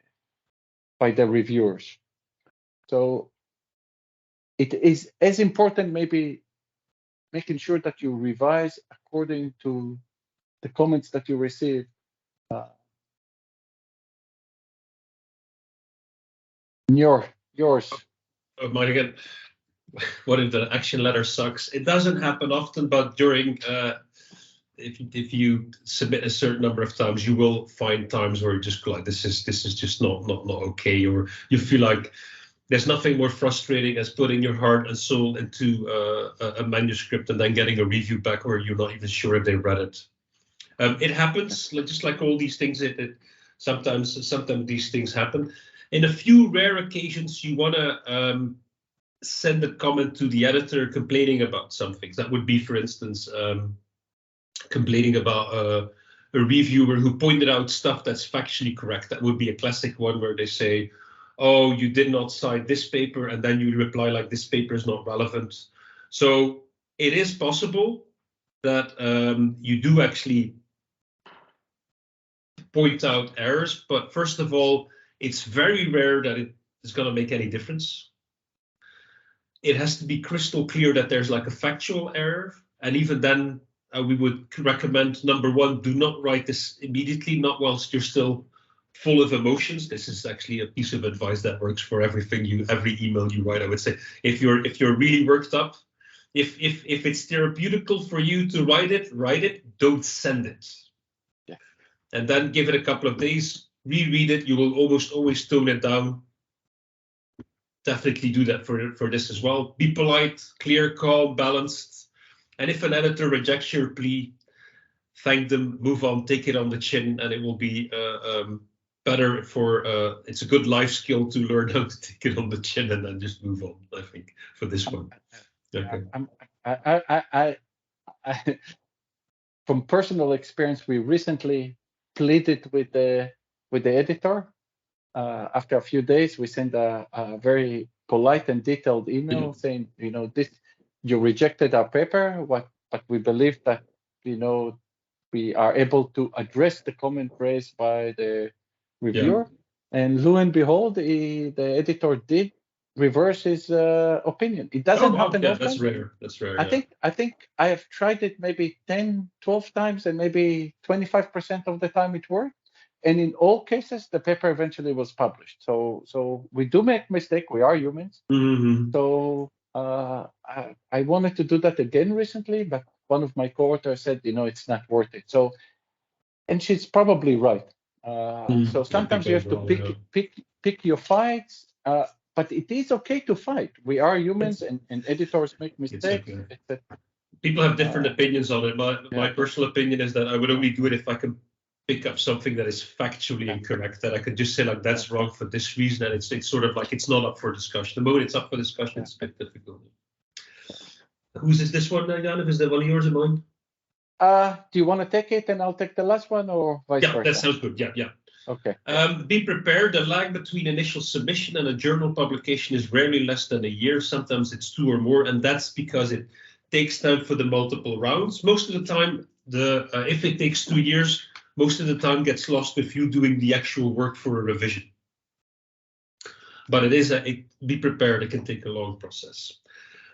reviewers. So it is as important, maybe making sure that you revise according to the comments that you receive. Yours. Mine again. What if the action letter sucks? It doesn't happen often, but during if you submit a certain number of times, you will find times where you just go like, this is just not okay, or you feel like there's nothing more frustrating as putting your heart and soul into a manuscript and then getting a review back where you're not even sure if they read it. It happens, just like all these things. Sometimes these things happen. In a few rare occasions, you want to send a comment to the editor complaining about something. That would be, for instance, complaining about a reviewer who pointed out stuff that's factually correct. That would be a classic one where they say, oh, you did not cite this paper, and then you reply like, this paper is not relevant. So it is possible that you do actually point out errors, but first of all, it's very rare that it is going to make any difference. It has to be crystal clear that there's like a factual error, and even then we would recommend, number one, do not write this immediately, not whilst you're still full of emotions. This is actually a piece of advice that works for every email you write. I would say if you're really worked up, if it's therapeutical for you to write it, don't send it. Yeah. And then give it a couple of days, reread it. You will almost always tone it down. Definitely do that for this as well. Be polite, clear, calm, balanced. And if an editor rejects your plea, thank them, move on, take it on the chin, and it will be better for. It's a good life skill to learn how to take it on the chin and then just move on. I think for this one. Okay. From personal experience, we recently pleaded with the editor. After a few days, we sent a very polite and detailed email saying, this, you rejected our paper, but we believe that, we are able to address the comment raised by the reviewer. Yeah. And lo and behold, the editor did reverse his opinion. It doesn't happen yeah, often. that's rare. That's rare. I think I have tried it maybe 10, 12 times, and maybe 25% of the time it worked. And in all cases, the paper eventually was published. So we do make mistake. We are humans. Mm-hmm. So I wanted to do that again recently, but one of my co-authors said, it's not worth it. So, and she's probably right. So sometimes you have to pick your fights. But it is okay to fight. We are humans, and editors make mistakes. Okay. People have different opinions on it. My personal opinion is that I would only do it if I can pick up something that is factually incorrect, that I could just say like that's wrong for this reason, and it's sort of like it's not up for discussion. The moment it's up for discussion, it's a bit difficult. Whose is this one, Yaniv? Is that one of yours or mine? Do you want to take it and I'll take the last one, or vice versa? Yeah, that sounds good. Yeah. Okay. Be prepared. The lag between initial submission and a journal publication is rarely less than a year. Sometimes it's 2 or more, and that's because it takes time for the multiple rounds. Most of the time, if it takes 2 years, most of the time gets lost with you doing the actual work for a revision. But be prepared. It can take a long process.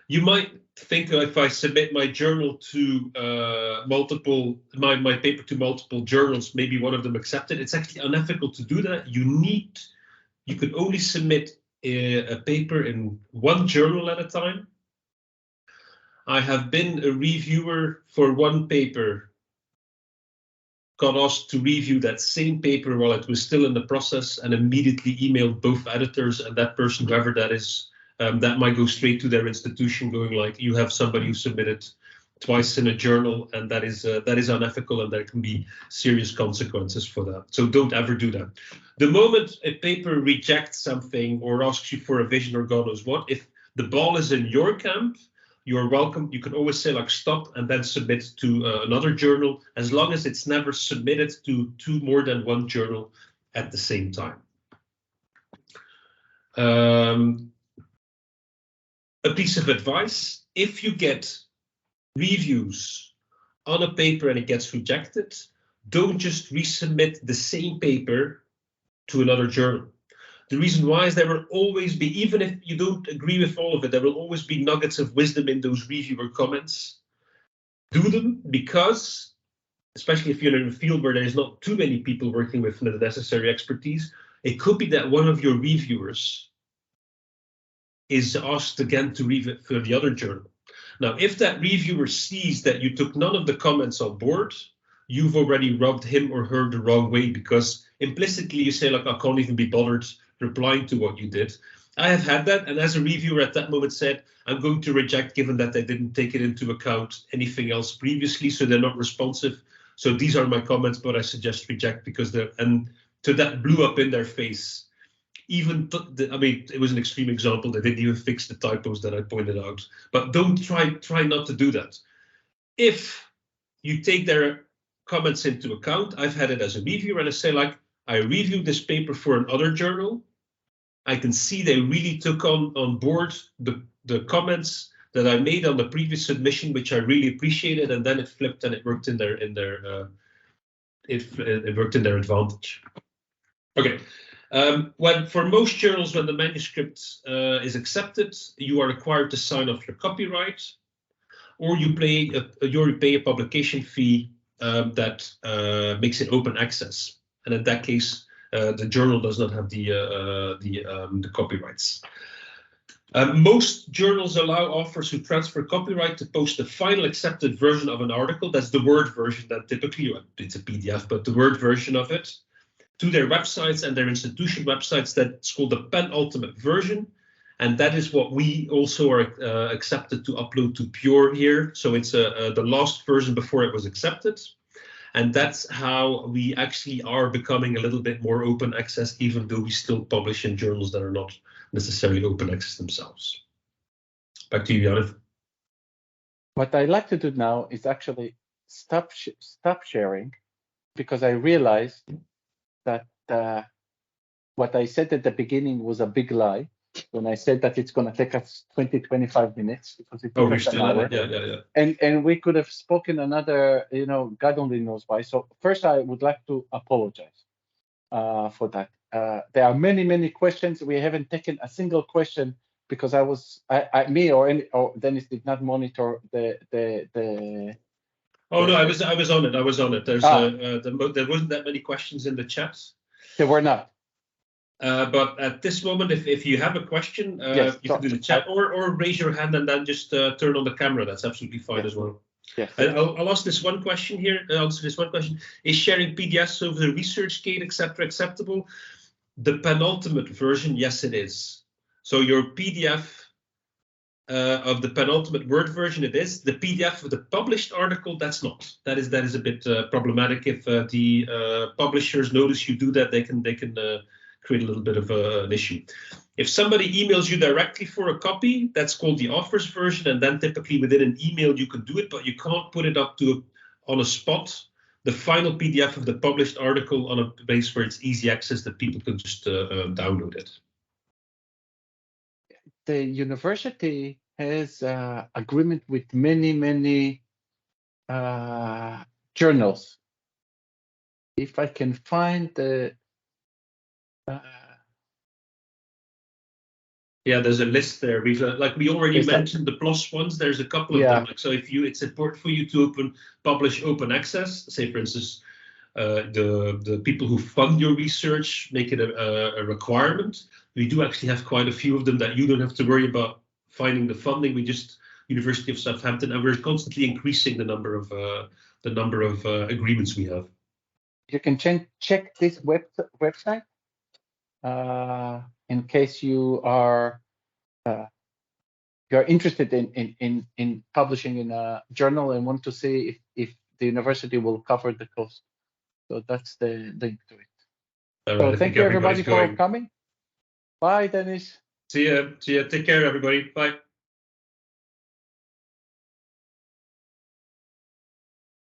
You might think if I submit my journal to my paper to multiple journals, maybe one of them accepted. It's actually unethical to do that. You could only submit a paper in one journal at a time. I have been a reviewer for one paper, got asked to review that same paper while it was still in the process, and immediately emailed both editors, and that person, whoever that is, that might go straight to their institution going like, you have somebody who submitted twice in a journal, and that is unethical, and there can be serious consequences for that. So don't ever do that. The moment a paper rejects something or asks you for a revision or God knows what, if the ball is in your camp, you're welcome. You can always say like stop and then submit to another journal, as long as it's never submitted to more than one journal at the same time. A piece of advice: if you get reviews on a paper and it gets rejected, don't just resubmit the same paper to another journal. The reason why is there will always be, even if you don't agree with all of it, there will always be nuggets of wisdom in those reviewer comments. Do them, because, especially if you're in a field where there is not too many people working with the necessary expertise, it could be that one of your reviewers is asked again to review for the other journal. Now, if that reviewer sees that you took none of the comments on board, you've already rubbed him or her the wrong way, because implicitly you say like, I can't even be bothered replying to what you did. I have had that, and as a reviewer at that moment said, I'm going to reject, given that they didn't take it into account anything else previously, so they're not responsive. So these are my comments, but I suggest reject because so that blew up in their face. It was an extreme example. They didn't even fix the typos that I pointed out. But don't try not to do that. If you take their comments into account, I've had it as a reviewer, and I say like, I reviewed this paper for another journal. I can see they really took on board the comments that I made on the previous submission, which I really appreciated, and then it flipped and it worked in their it worked in their advantage. Okay. For most journals, when the manuscript is accepted, you are required to sign off your copyright, or you pay a publication fee that makes it open access. And in that case, the journal does not have the copyrights. Most journals allow authors who transfer copyright to post the final accepted version of an article. That's the Word version that typically, it's a PDF, but the Word version of it, to their websites and their institution websites. That's called the penultimate version. And that is what we also are accepted to upload to Pure here. So it's the last version before it was accepted. And that's how we actually are becoming a little bit more open access, even though we still publish in journals that are not necessarily open access themselves. Back to you, Yaniv. What I like to do now is actually stop sharing, because I realized that what I said at the beginning was a big lie when I said that it's going to take us 20-25 minutes, because it took us an hour. Yeah. And we could have spoken another, God only knows why. So first, I would like to apologize for that. There are many questions. We haven't taken a single question because me or Dennis did not monitor the. Oh no, I was on it. I was on it. There's there wasn't that many questions in the chat. There were not. But at this moment, if you have a question, Yes, you can do the chat or raise your hand and then just turn on the camera. That's absolutely fine as well. Yes. I'll ask this one question here. Answer this one question: is sharing PDFs over the ResearchGate, etc., acceptable? The penultimate version, yes, it is. So your PDF of the penultimate Word version, it is. The PDF of the published article, that's not. That is a bit problematic. If the publishers notice you do that, they can create a little bit of an issue. If somebody emails you directly for a copy, that's called the offers version, and then typically within an email you can do it, but you can't put it up on a spot. The final PDF of the published article on a base where it's easy access that people can just download it. The university has agreement with many journals. If I can find the yeah, there's a list there. We already mentioned the PLOS ones. There's a couple of them. So it's important for you to publish open access. Say, for instance, the people who fund your research make it a requirement. We do actually have quite a few of them that you don't have to worry about finding the funding. University of Southampton, and we're constantly increasing the number of agreements we have. You can check this website in case you are interested in publishing in a journal and want to see if the university will cover the cost. So that's the link to it. So thank you everybody for coming. Bye, Dennis. See ya. Take care, everybody. Bye.